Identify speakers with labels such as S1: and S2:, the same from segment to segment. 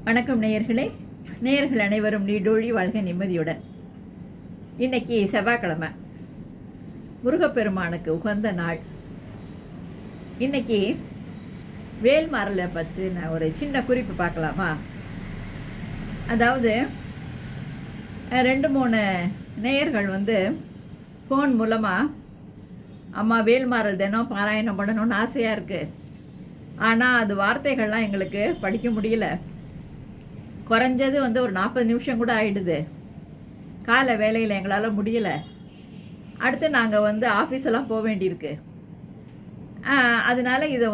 S1: வணக்கம் நேயர்களே. நேயர்கள் அனைவரும் நீடோழி வாழ்க நிம்மதியுடன். இன்னைக்கு செவ்வாய்க்கிழமை, முருகப்பெருமானுக்கு உகந்த நாள். இன்னைக்கு வேல்மாறலை பற்றி நான் ஒரு சின்ன குறிப்பு பார்க்கலாமா? அதாவது 2-3 நேயர்கள் ஃபோன் மூலமாக அம்மா வேல்மாறல் தினம் பாராயணம் பண்ணணும்னு ஆசையாக இருக்குது, ஆனால் அது வார்த்தைகள்லாம் எங்களுக்கு படிக்க முடியல, குறைஞ்சது ஒரு 40 நிமிஷம் கூட ஆகிடுது, காலை வேலையில் எங்களால் முடியலை, அடுத்து நாங்கள் ஆஃபீஸெல்லாம் போக வேண்டியிருக்கு, அதனால் இதை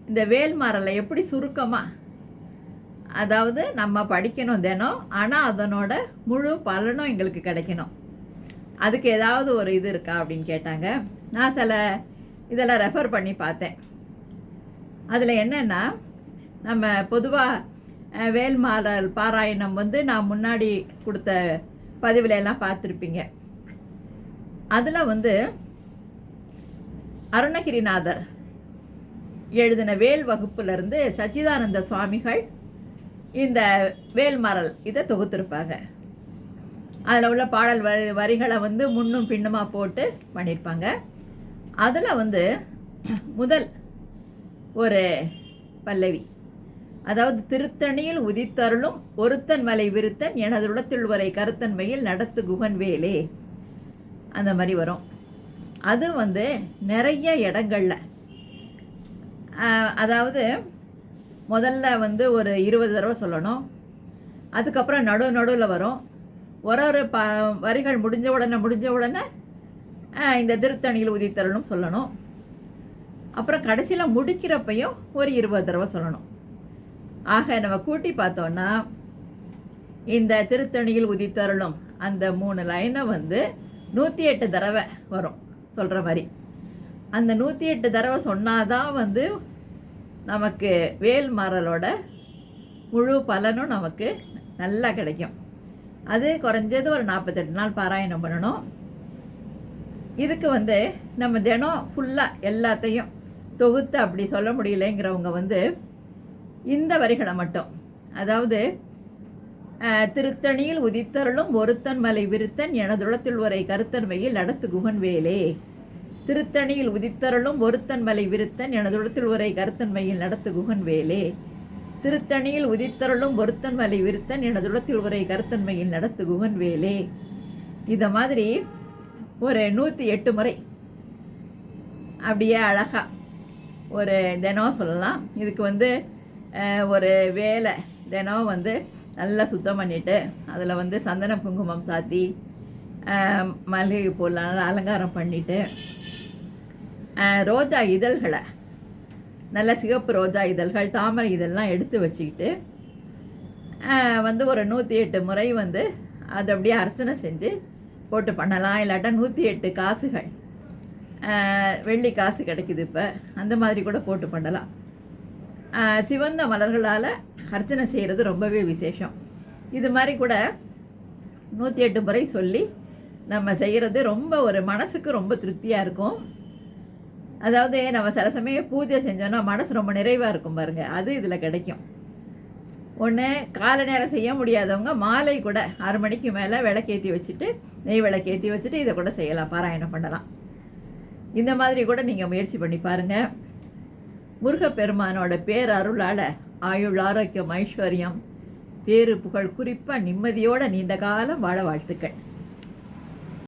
S1: இந்த வேல்மாறலை எப்படி சுருக்கமாக, அதாவது நம்ம படிக்கணும் தினம், ஆனால் அதனோட முழு பலனும் எங்களுக்கு கிடைக்கணும், அதுக்கு ஏதாவது ஒரு இது இருக்கா அப்படின்னு கேட்டாங்க. நான் சில இதெல்லாம் ரெஃபர் பண்ணி பார்த்தேன். அதில் என்னென்னா, நம்ம பொதுவாக வேல்மாறல் பாராயணம் நான் முன்னாடி கொடுத்த பதிவில் எல்லாம் பார்த்துருப்பீங்க. அதில் அருணகிரிநாதர் எழுதின வேல் வகுப்புலேருந்து சச்சிதானந்த சுவாமிகள் இந்த வேல்மாறல் இதை தொகுத்திருப்பாங்க. அதில் உள்ள பாடல் வரிகளை முன்னும் பின்னுமாக போட்டு பண்ணியிருப்பாங்க. அதில் முதல் ஒரு பல்லவி, அதாவது திருத்தணியில் உதித்தருளும் ஒருத்தன் மலை விருத்தன் எனது உடத்தில் வரை கருத்தன்மையில் நடத்து குகன் வேலே, அந்த மாதிரி வரும். அது நிறைய இடங்களில், அதாவது முதல்ல ஒரு 20 தடவை சொல்லணும், அதுக்கப்புறம் நடுவில் வரும், ஒரு வரிகள் முடிஞ்ச உடனே இந்த திருத்தணியில் உதித்தருளும் சொல்லணும், அப்புறம் கடைசியில் முடிக்கிறப்பையும் ஒரு 20 தடவை சொல்லணும். ஆக நம்ம கூட்டி பார்த்தோன்னா இந்த திருத்தணியில் உதித்தருளும் அந்த 3 லைனை 108 தடவை வரும் சொல்கிற மாதிரி. அந்த 108 தடவை சொன்னாதான் நமக்கு வேல்மாறலோட முழு பலனும் நமக்கு நல்லா கிடைக்கும். அது குறைஞ்சது ஒரு 48 நாள் பாராயணம் பண்ணணும். இதுக்கு நம்ம தினம் ஃபுல்லாக எல்லாத்தையும் தொகுத்து அப்படி சொல்ல முடியலைங்கிறவங்க இந்த வரிகளை மட்டும், அதாவது திருத்தணியில் உதித்தருளும் ஒருத்தன் மலை விருத்தன் எனதுளத்தில் வரை கருத்தன்மையில் நடத்து குகன் வேலே, திருத்தணியில் உதித்தருளும் ஒருத்தன் மலை விருத்தன் எனதுளத்தில் வரை கருத்தன்மையில் நடத்து குகன் வேலே, திருத்தணியில் உதித்தருளும் ஒருத்தன் மலை விருத்தன் எனதுளத்தில் வரை கருத்தன்மையில் நடத்து குகன் வேலே. இதை மாதிரி ஒரு 108 முறை அப்படியே அழகாக ஒரு தினம் சொல்லலாம். இதுக்கு ஒரு வேலை தினம் நல்லா சுத்தம் பண்ணிவிட்டு அதில் சந்தனம் குங்குமம் சாத்தி மல்லிகை பூலாம் அலங்காரம் பண்ணிவிட்டு ரோஜா இதழ்களை, நல்ல சிகப்பு ரோஜா இதழ்கள், தாமரை இதழ்லாம் எடுத்து வச்சுக்கிட்டு ஒரு 108 முறை அது அப்படியே அர்ச்சனை செஞ்சு போட்டு பண்ணலாம். இல்லாட்டா 108 காசுகள், வெள்ளி காசு கிடைக்குது இப்போ, அந்த மாதிரி கூட போட்டு பண்ணலாம். சிவந்த மலர்களால் அர்ச்சனை செய்கிறது ரொம்பவே விசேஷம். இது மாதிரி கூட 108 முறை சொல்லி நம்ம செய்கிறது ரொம்ப ஒரு மனசுக்கு ரொம்ப திருப்தியாக இருக்கும். அதாவது நம்ம சில சமயம் பூஜை செஞ்சோன்னா மனசு ரொம்ப நிறைவாக இருக்கும் பாருங்கள், அது இதில் கிடைக்கும். ஒன்று காலை நேரம் செய்ய முடியாதவங்க மாலை கூட 6 மணிக்கு மேலே விளக்கேற்றி வச்சுட்டு, நெய் விளக்கேற்றி வச்சுட்டு இதை கூட செய்யலாம், பாராயணம் பண்ணலாம். இந்த மாதிரி கூட நீங்கள் முயற்சி பண்ணி பாருங்கள். முருகப்பெருமானோட பேரருளால் ஆயுள் ஆரோக்கியம் ஐஸ்வர்யம் பேரு புகழ் குறிப்பாக நிம்மதியோட நீண்ட காலம் வாழ வாழ்த்துக்கள்.